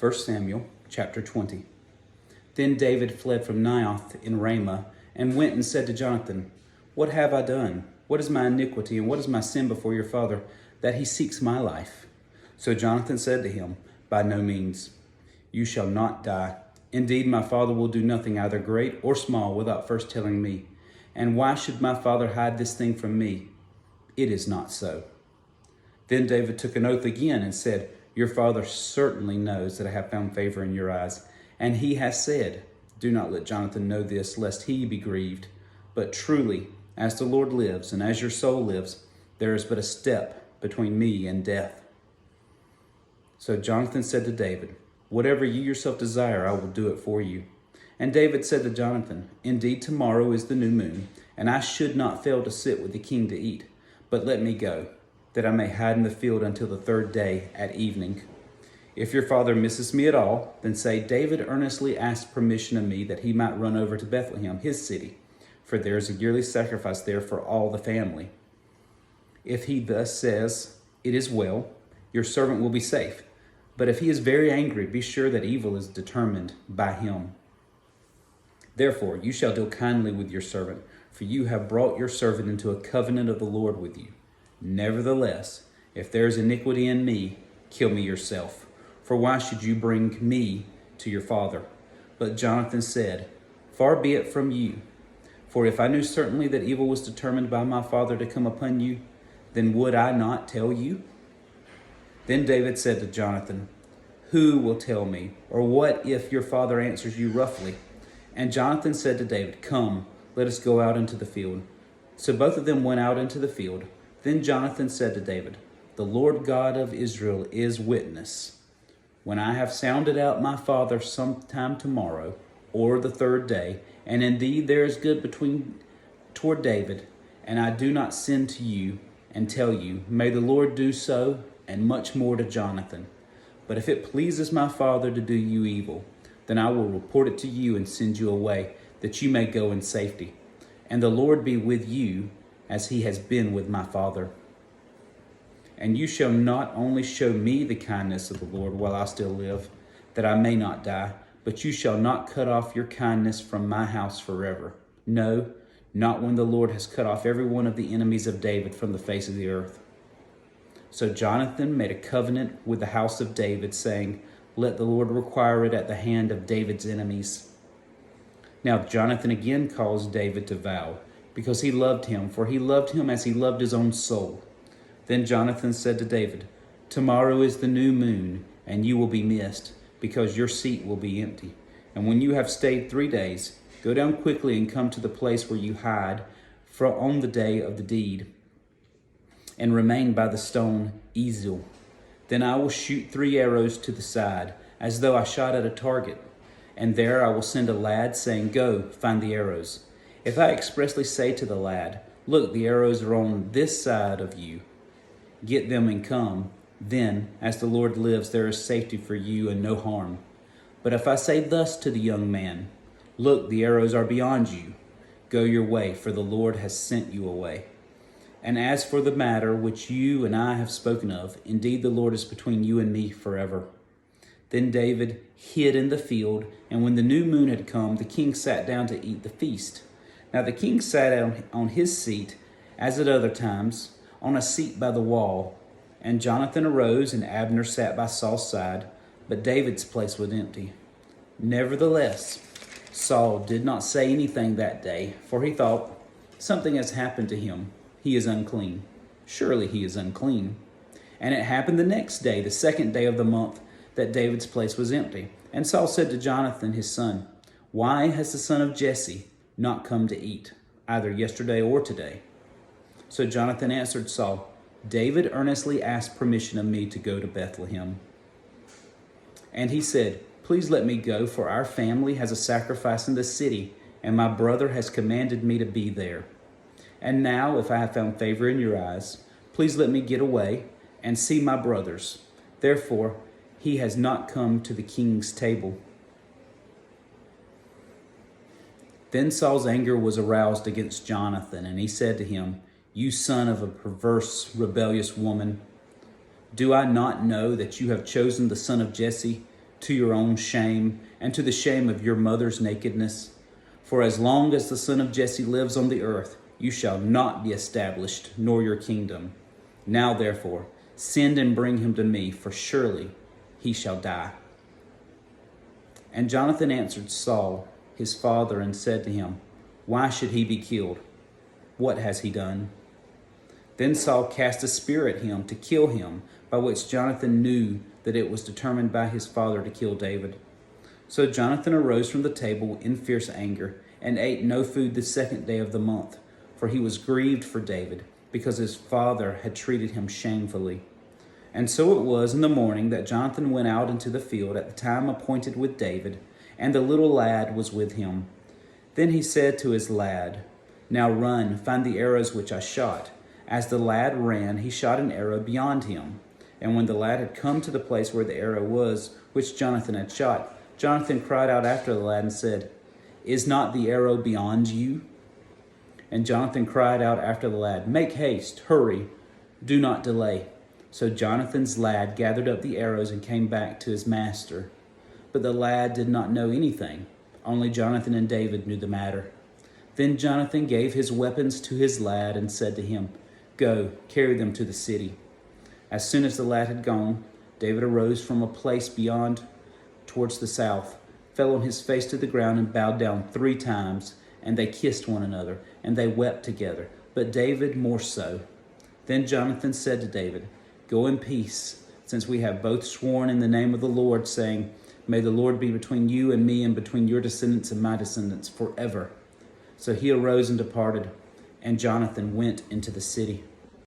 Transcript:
1 Samuel chapter 20. Then David fled from Naioth in Ramah and went and said to Jonathan, "What have I done? What is my iniquity and what is my sin before your father, that he seeks my life?" So Jonathan said to him, "By no means. You shall not die. Indeed, my father will do nothing, either great or small, without first telling me. And why should my father hide this thing from me? It is not so." Then David took an oath again and said, "Your father certainly knows that I have found favor in your eyes. And he has said, 'Do not let Jonathan know this, lest he be grieved.' But truly, as the Lord lives, and as your soul lives, there is but a step between me and death." So Jonathan said to David, "Whatever you yourself desire, I will do it for you." And David said to Jonathan, "Indeed, tomorrow is the new moon, and I should not fail to sit with the king to eat. But let me go, that I may hide in the field until the third day at evening. If your father misses me at all, then say, 'David earnestly asked permission of me that he might run over to Bethlehem, his city, for there is a yearly sacrifice there for all the family.' If he thus says, 'It is well,' your servant will be safe. But if he is very angry, be sure that evil is determined by him. Therefore, you shall deal kindly with your servant, for you have brought your servant into a covenant of the Lord with you. Nevertheless, if there is iniquity in me, kill me yourself. For why should you bring me to your father?" But Jonathan said, "Far be it from you. For if I knew certainly that evil was determined by my father to come upon you, then would I not tell you?" Then David said to Jonathan, "Who will tell me? Or what if your father answers you roughly?" And Jonathan said to David, "Come, let us go out into the field." So both of them went out into the field. Then Jonathan said to David, "The Lord God of Israel is witness. When I have sounded out my father sometime tomorrow, or the third day, and indeed there is good toward David, and I do not send to you and tell you, may the Lord do so, and much more to Jonathan. But if it pleases my father to do you evil, then I will report it to you and send you away, that you may go in safety. And the Lord be with you, as he has been with my father. And you shall not only show me the kindness of the Lord while I still live, that I may not die, but you shall not cut off your kindness from my house forever. No, not when the Lord has cut off every one of the enemies of David from the face of the earth." So Jonathan made a covenant with the house of David, saying, "Let the Lord require it at the hand of David's enemies." Now Jonathan again caused David to vow, because he loved him, for he loved him as he loved his own soul. Then Jonathan said to David, "Tomorrow is the new moon, and you will be missed, because your seat will be empty. And when you have stayed 3 days, go down quickly and come to the place where you hide on the day of the deed, and remain by the stone Ezel. Then I will shoot 3 arrows to the side, as though I shot at a target. And there I will send a lad, saying, 'Go, find the arrows.' If I expressly say to the lad, 'Look, the arrows are on this side of you. Get them and come,' then, as the Lord lives, there is safety for you and no harm. But if I say thus to the young man, 'Look, the arrows are beyond you,' go your way, for the Lord has sent you away. And as for the matter which you and I have spoken of, indeed the Lord is between you and me forever." Then David hid in the field, and when the new moon had come, the king sat down to eat the feast. Now the king sat on his seat, as at other times, on a seat by the wall. And Jonathan arose, and Abner sat by Saul's side, but David's place was empty. Nevertheless, Saul did not say anything that day, for he thought, "Something has happened to him. He is unclean. Surely he is unclean." And it happened the next day, the second day of the month, that David's place was empty. And Saul said to Jonathan his son, "Why has the son of Jesse not come to eat, either yesterday or today?" So Jonathan answered Saul, "David earnestly asked permission of me to go to Bethlehem. And he said, 'Please let me go, for our family has a sacrifice in the city, and my brother has commanded me to be there. And now, if I have found favor in your eyes, please let me get away and see my brothers.' Therefore, he has not come to the king's table." Then Saul's anger was aroused against Jonathan, and he said to him, "You son of a perverse, rebellious woman, do I not know that you have chosen the son of Jesse to your own shame and to the shame of your mother's nakedness? For as long as the son of Jesse lives on the earth, you shall not be established, nor your kingdom. Now therefore, send and bring him to me, for surely he shall die." And Jonathan answered Saul, his father, and said to him, "Why should he be killed? What has he done?" Then Saul cast a spear at him to kill him, by which Jonathan knew that it was determined by his father to kill David. So Jonathan arose from the table in fierce anger, and ate no food the second day of the month, for he was grieved for David, because his father had treated him shamefully. And so it was in the morning that Jonathan went out into the field at the time appointed with David, and the little lad was with him. Then he said to his lad, "Now run, find the arrows which I shot." As the lad ran, he shot an arrow beyond him. And when the lad had come to the place where the arrow was, which Jonathan had shot, Jonathan cried out after the lad and said, "Is not the arrow beyond you?" And Jonathan cried out after the lad, "Make haste, hurry, do not delay." So Jonathan's lad gathered up the arrows and came back to his master. But the lad did not know anything. Only Jonathan and David knew the matter. Then Jonathan gave his weapons to his lad and said to him, "Go, carry them to the city." As soon as the lad had gone, David arose from a place beyond towards the south, fell on his face to the ground and bowed down 3 times, and they kissed one another, and they wept together, but David more so. Then Jonathan said to David, "Go in peace, since we have both sworn in the name of the Lord, saying, 'May the Lord be between you and me and between your descendants and my descendants forever.'" So he arose and departed, and Jonathan went into the city.